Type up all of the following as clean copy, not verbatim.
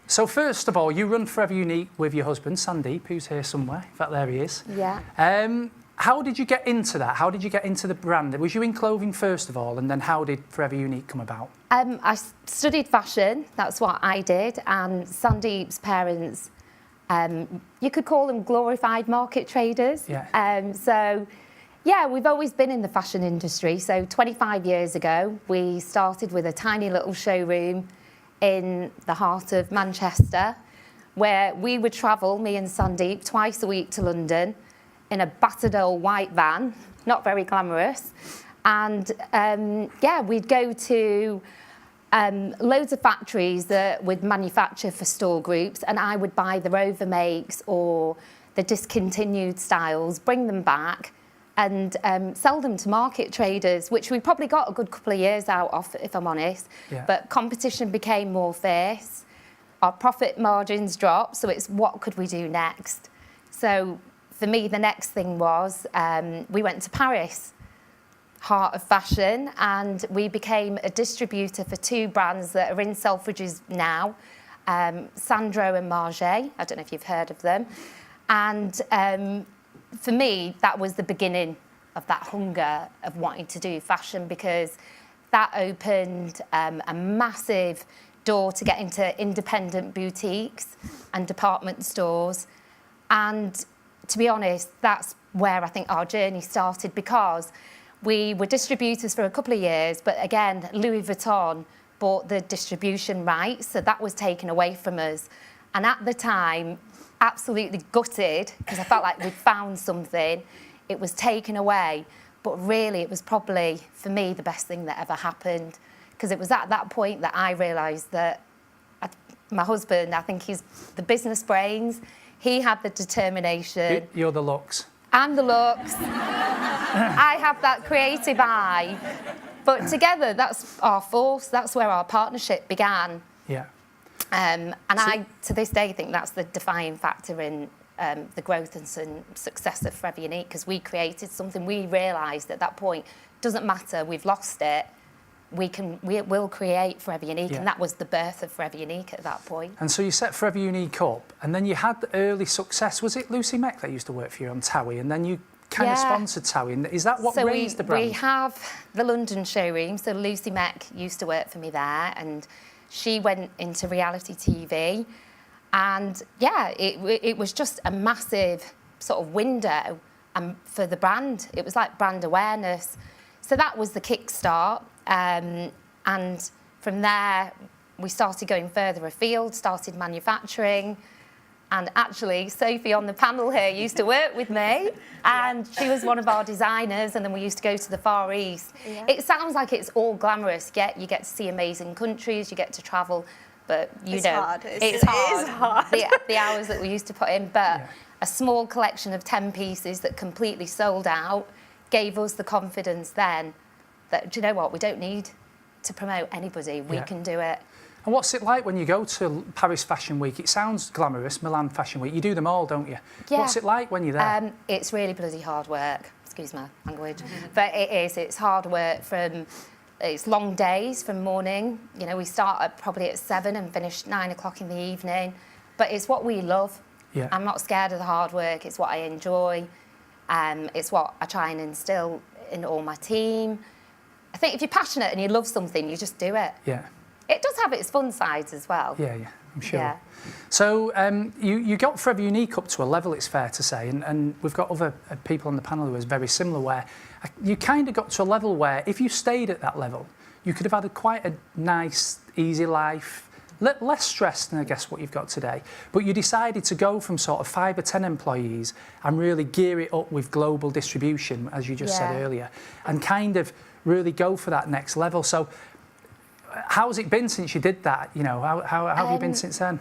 So first of all, you run Forever Unique with your husband, Sandeep, who's here somewhere. In fact, there he is. Yeah. How did you get into that? How did you get into the brand? Was you in clothing first of all, and then how did Forever Unique come about? I studied fashion, that's what I did, and Sandeep's parents, you could call them glorified market traders. Yeah. So, yeah, we've always been in the fashion industry. So 25 years ago, we started with a tiny little showroom in the heart of Manchester, where we would travel, me and Sandeep, twice a week to London in a battered old white van, not very glamorous. And yeah, we'd go to loads of factories that would manufacture for store groups, and I would buy their overmakes or the discontinued styles, bring them back and sell them to market traders, which we probably got a good couple of years out of, if I'm honest. Yeah. But competition became more fierce. Our profit margins dropped, so it's what could we do next? So for me, the next thing was we went to Paris, heart of fashion, and we became a distributor for two brands that are in Selfridges now, Sandro and Marge. I don't know if you've heard of them. And for me, that was the beginning of that hunger of wanting to do fashion, because that opened a massive door to get into independent boutiques and department stores. And to be honest, that's where I think our journey started, because we were distributors for a couple of years, but again, Louis Vuitton bought the distribution rights, so that was taken away from us. And at the time, absolutely gutted, because I felt like we'd found something. It was taken away, but really it was probably, for me, the best thing that ever happened, because it was at that point that I realised that my husband, I think he's the business brains, he had the determination. You're the looks. I'm the looks. I have that creative eye. But together, that's our force. That's where our partnership began. Yeah. And I, to this day, think that's the defining factor in the growth and success of Forever Unique, because we created something. We realised at that point, doesn't matter, we've lost it. We will create Forever Unique, and that was the birth of Forever Unique at that point. And so you set Forever Unique up, and then you had the early success. Was it Lucy Meck that used to work for you on Towie, and then you kind of sponsored Towie? Is that what raised the brand? We have the London showroom, so Lucy Meck used to work for me there, and she went into reality TV, and yeah, it was just a massive sort of window for the brand. It was like brand awareness. So that was the kickstart. And from there, we started going further afield, started manufacturing. And actually, Sophie on the panel here used to work with me, and she was one of our designers, and then we used to go to the Far East. Yeah. It sounds like it's all glamorous, yet you get to see amazing countries, you get to travel, but it's hard. It's hard. It is hard. The hours that we used to put in, but a small collection of 10 pieces that completely sold out gave us the confidence then that, do you know what, we don't need to promote anybody, we can do it. And what's it like when you go to Paris Fashion Week? It sounds glamorous, Milan Fashion Week. You do them all, don't you? Yeah. What's it like when you're there? It's really bloody hard work. Excuse my language. But it is. It's hard work it's long days from morning. You know, we start probably at 7 and finish 9 o'clock in the evening. But it's what we love. Yeah. I'm not scared of the hard work. It's what I enjoy. It's what I try and instill in all my team. I think if you're passionate and you love something, you just do it. Yeah. It does have its fun sides as well. Yeah, I'm sure. Yeah. So you got Forever Unique up to a level, it's fair to say, and we've got other people on the panel who are very similar, where you kind of got to a level where if you stayed at that level, you could have had quite a nice, easy life, less stress than I guess what you've got today. But you decided to go from sort of 5 or 10 employees and really gear it up with global distribution, as you just said earlier, and kind of really go for that next level. So how's it been since you did that? You know, how have you been since then?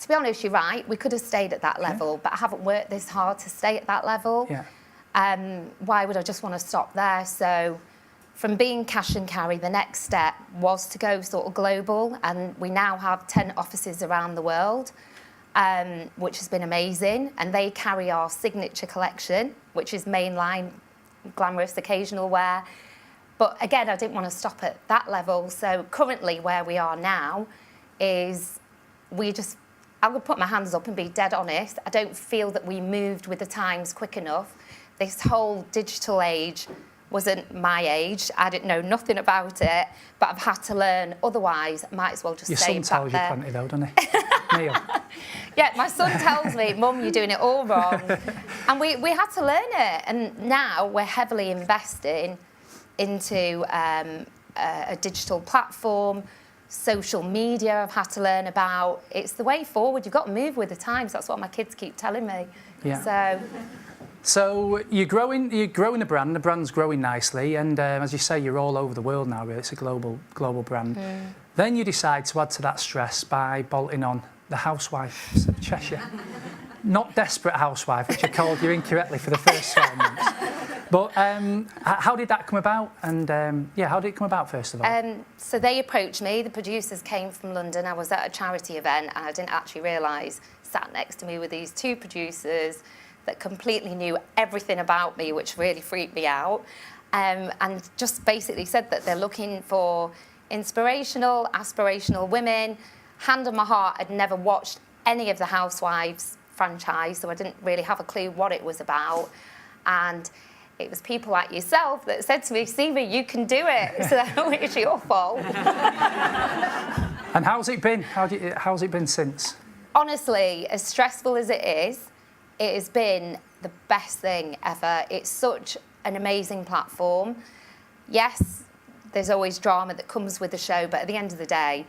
To be honest, you're right. We could have stayed at that level, but I haven't worked this hard to stay at that level. Yeah. Why would I just want to stop there? So from being cash and carry, the next step was to go sort of global, and we now have 10 offices around the world, which has been amazing. And they carry our signature collection, which is mainline, glamorous, occasional wear. But again, I didn't want to stop at that level. So currently where we are now is I would put my hands up and be dead honest. I don't feel that we moved with the times quick enough. This whole digital age wasn't my age. I didn't know nothing about it, but I've had to learn. Otherwise, I might as well just stay back there. Your son tells you plenty though, doesn't he? Neil. Yeah, my son tells me, Mum, you're doing it all wrong. And we had to learn it. And now we're heavily investing into a digital platform. Social media I've had to learn about. It's the way forward. You've got to move with the times. That's what my kids keep telling me. Yeah. So you're growing the brand, and the brand's growing nicely, and as you say, you're all over the world now, really. It's a global brand. Then you decide to add to that stress by bolting on the Housewives of Cheshire. Not Desperate Housewife, which I called you incorrectly for the first 12 months. But how did that come about? And how did it come about, first of all? So they approached me. The producers came from London. I was at a charity event, and I didn't actually realise, sat next to me with these two producers that completely knew everything about me, which really freaked me out, and just basically said that they're looking for inspirational, aspirational women. Hand on my heart, I'd never watched any of the Housewives franchise, so I didn't really have a clue what it was about. And it was people like yourself that said to me, Seema, you can do it. So it's your fault. And how's it been? How's it been since? Honestly, as stressful as it has been the best thing ever. It's such an amazing platform. Yes, there's always drama that comes with the show, but at the end of the day,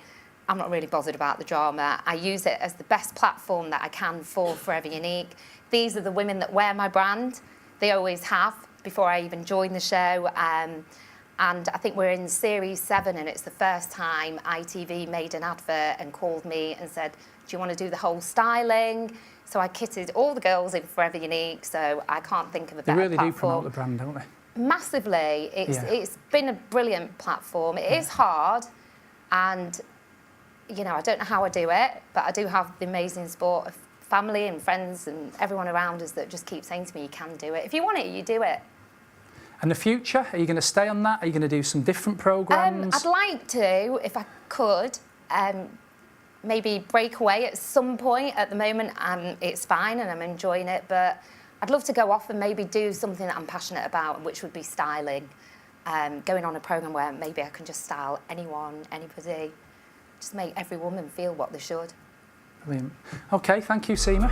I'm not really bothered about the drama. I use it as the best platform that I can for Forever Unique. These are the women that wear my brand. They always have before I even joined the show. And I think we're in series 7, and it's the first time ITV made an advert and called me and said, do you want to do the whole styling? So I kitted all the girls in Forever Unique, so I can't think of a better platform. They really do promote the brand, don't they? Massively. It's been a brilliant platform. It is hard, and I don't know how I do it, but I do have the amazing support of family and friends and everyone around us that just keep saying to me, you can do it. If you want it, you do it. And the future, are you going to stay on that? Are you going to do some different programmes? I'd like to, if I could, maybe break away at some point. At the moment, it's fine and I'm enjoying it, but I'd love to go off and maybe do something that I'm passionate about, which would be styling. Going on a programme where maybe I can just style anyone, anybody, just make every woman feel what they should. Brilliant. Okay, thank you, Seema.